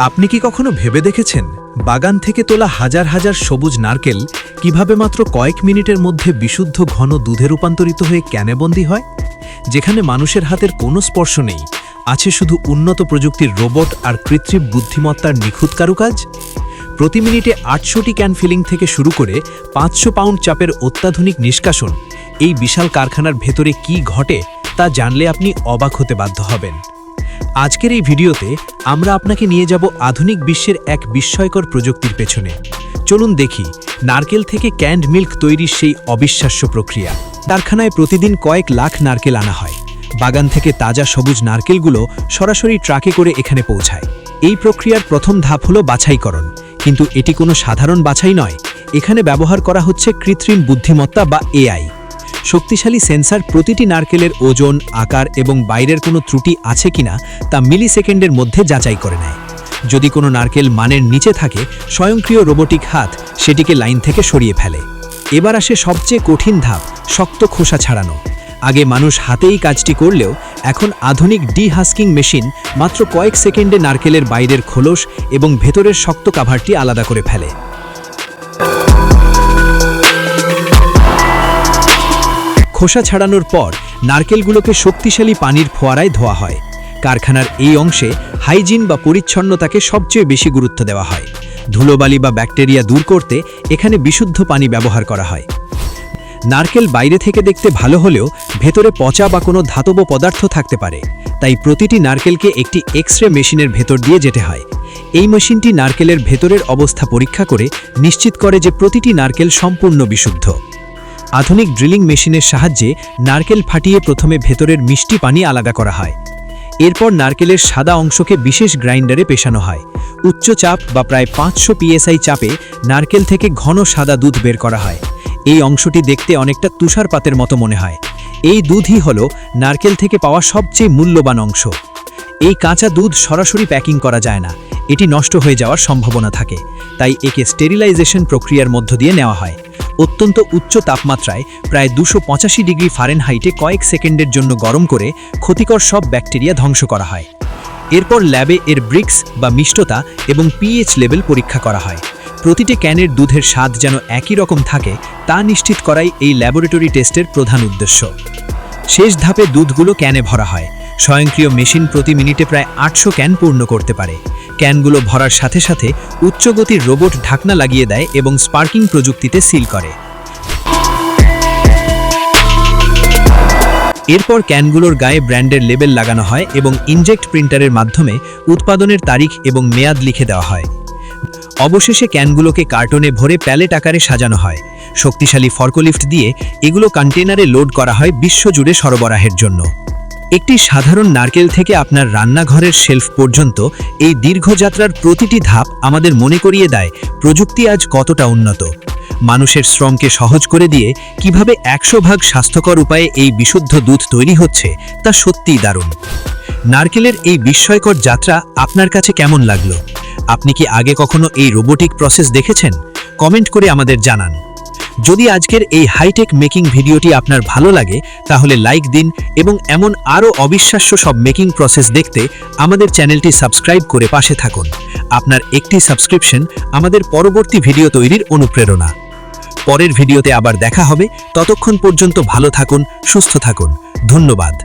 আপনি কি কখনো ভেবে দেখেছেন বাগান থেকে তোলা হাজার হাজার সবুজ নারকেল কিভাবে মাত্র কয়েক মিনিটের মধ্যে বিশুদ্ধ ঘন দুধে রূপান্তরিত হয়ে ক্যানেবন্দী হয়? যেখানে মানুষের হাতের কোনো স্পর্শ নেই, আছে শুধু উন্নত প্রযুক্তির রোবট আর কৃত্রিম বুদ্ধিমত্তার নিখুঁত কারুকাজ। প্রতি মিনিটে 800টি ক্যান ফিলিং থেকে শুরু করে 500 পাউন্ড চাপের অত্যাধুনিক নিষ্কাশন, এই বিশাল কারখানার ভেতরে কি ঘটে তা জানলে আপনি অবাক হতে বাধ্য হবেন। আজকের এই ভিডিওতে আমরা আপনাকে নিয়ে যাব আধুনিক বিশ্বের এক বিস্ময়কর প্রযুক্তির পেছনে। চলুন দেখি নারকেল থেকে ক্যান্ড মিল্ক তৈরির সেই অবিশ্বাস্য প্রক্রিয়া। কারখানায় প্রতিদিন কয়েক লাখ নারকেল আনা হয়। বাগান থেকে তাজা সবুজ নারকেলগুলো সরাসরি ট্রাকে করে এখানে পৌঁছায়। এই প্রক্রিয়ার প্রথম ধাপ হলো বাছাইকরণ, কিন্তু এটি কোনো সাধারণ বাছাই নয়। এখানে ব্যবহার করা হচ্ছে কৃত্রিম বুদ্ধিমত্তা বা এআই। শক্তিশালী সেন্সর প্রতিটি নারকেলের ওজন, আকার এবং বাইরের কোনো ত্রুটি আছে কিনা তা মিলিসেকেন্ডের মধ্যে যাচাই করে নেয়। যদি কোনো নারকেল মানের নিচে থাকে, স্বয়ংক্রিয় রোবোটিক হাত সেটিকে লাইন থেকে সরিয়ে ফেলে। এবার আসে সবচেয়ে কঠিন ধাপ, শক্ত খোসা ছাড়ানো। আগে মানুষ হাতেই কাজটি করলেও এখন আধুনিক ডি-হাস্কিং মেশিন মাত্র কয়েক সেকেন্ডে নারকেলের বাইরের খোলস এবং ভেতরের শক্ত কাভারটি আলাদা করে ফেলে। খোসা ছাড়ানোর পর নারকেলগুলোকে শক্তিশালী পানির ফোয়ারায় ধোয়া হয়। কারখানার এই অংশে হাইজিন বা পরিচ্ছন্নতাকে সবচেয়ে বেশি গুরুত্ব দেওয়া হয়। ধুলোবালি বা ব্যাকটেরিয়া দূর করতে এখানে বিশুদ্ধ পানি ব্যবহার করা হয়। নারকেল বাইরে থেকে দেখতে ভালো হলেও ভেতরে পচা বা কোনো ধাতব পদার্থ থাকতে পারে, তাই প্রতিটি নারকেলকে একটি এক্স-রে মেশিনের ভেতর দিয়ে যেতে হয়। এই মেশিনটি নারকেলের ভেতরের অবস্থা পরীক্ষা করে নিশ্চিত করে যে প্রতিটি নারকেল সম্পূর্ণ বিশুদ্ধ। আধুনিক ড্রিলিং মেশিনের সাহায্যে নারকেল ফাটিয়ে প্রথমে ভেতরের মিষ্টি পানি আলাদা করা হয়। এরপর নারকেলের সাদা অংশকে বিশেষ গ্রাইন্ডারে পেশানো হয়। উচ্চ চাপ বা প্রায় 500 PSI চাপে নারকেল থেকে ঘন সাদা দুধ বের করা হয়। এই অংশটি দেখতে অনেকটা তুষারপাতের মতো মনে হয়। এই দুধই হলো নারকেল থেকে পাওয়া সবচেয়ে মূল্যবান অংশ। এই কাঁচা দুধ সরাসরি প্যাকিং করা যায় না, এটি নষ্ট হয়ে যাওয়ার সম্ভাবনা থাকে, তাই একে স্টেরিলাইজেশন প্রক্রিয়ার মধ্য দিয়ে নেওয়া হয়। অত্যন্ত উচ্চ তাপমাত্রায় প্রায় 285 ডিগ্রি ফারেনহাইটে কয়েক সেকেন্ডের জন্য গরম করে ক্ষতিকর সব ব্যাকটেরিয়া ধ্বংস করা হয়। এরপর ল্যাবে এর ব্রিক্স বা মিষ্টতা এবং পিএইচ লেভেল পরীক্ষা করা হয়। প্রতিটি ক্যানের দুধের স্বাদ যেন একই রকম থাকে তা নিশ্চিত করাই এই ল্যাবরেটরি টেস্টের প্রধান উদ্দেশ্য। শেষ ধাপে দুধগুলো ক্যানে ভরা হয়। স্বয়ংক্রিয় মেশিন প্রতি মিনিটে প্রায় 800 ক্যান পূর্ণ করতে পারে। ক্যানগুলো ভরার সাথে সাথে উচ্চগতির রোবট ঢাকনা লাগিয়ে দেয় এবং স্পার্কিং প্রযুক্তিতে সিল করে। এরপর ক্যানগুলোর গায়ে ব্র্যান্ডের লেবেল লাগানো হয় এবং ইনজেক্ট প্রিন্টারের মাধ্যমে উৎপাদনের তারিখ এবং মেয়াদ লিখে দেওয়া হয়। অবশেষে ক্যানগুলোকে কার্টনে ভরে প্যালেট আকারে সাজানো হয়। শক্তিশালী ফর্কলিফট দিয়ে এগুলো কন্টেনারে লোড করা হয় বিশ্বজুড়ে সরবরাহের জন্য। একটি সাধারণ নারকেল থেকে আপনার রান্নাঘরের শেলফ পর্যন্ত এই দীর্ঘযাত্রার প্রতিটি ধাপ আমাদের মনে করিয়ে দেয় প্রযুক্তি আজ কতটা উন্নত। মানুষের শ্রমকে সহজ করে দিয়ে কিভাবে 100 ভাগ স্বাস্থ্যকর উপায়ে এই বিশুদ্ধ দুধ তৈরি হচ্ছে তা সত্যিই দারুণ। নারকেলের এই বিস্ময়কর যাত্রা আপনার কাছে কেমন লাগলো? আপনি কি আগে কখনো এই রোবোটিক প্রসেস দেখেছেন? কমেন্ট করে আমাদের জানান। যদি আজকের এই হাইটেক মেকিং ভিডিওটি আপনার ভালো লাগে তাহলে লাইক দিন এবং এমন আরও অবিশ্বাস্য সব মেকিং প্রসেস দেখতে আমাদের চ্যানেলটি সাবস্ক্রাইব করে পাশে থাকুন। আপনার একটি সাবস্ক্রিপশন আমাদের পরবর্তী ভিডিও তৈরির অনুপ্রেরণা। পরের ভিডিওতে আবার দেখা হবে। ততক্ষণ পর্যন্ত ভালো থাকুন, সুস্থ থাকুন। ধন্যবাদ।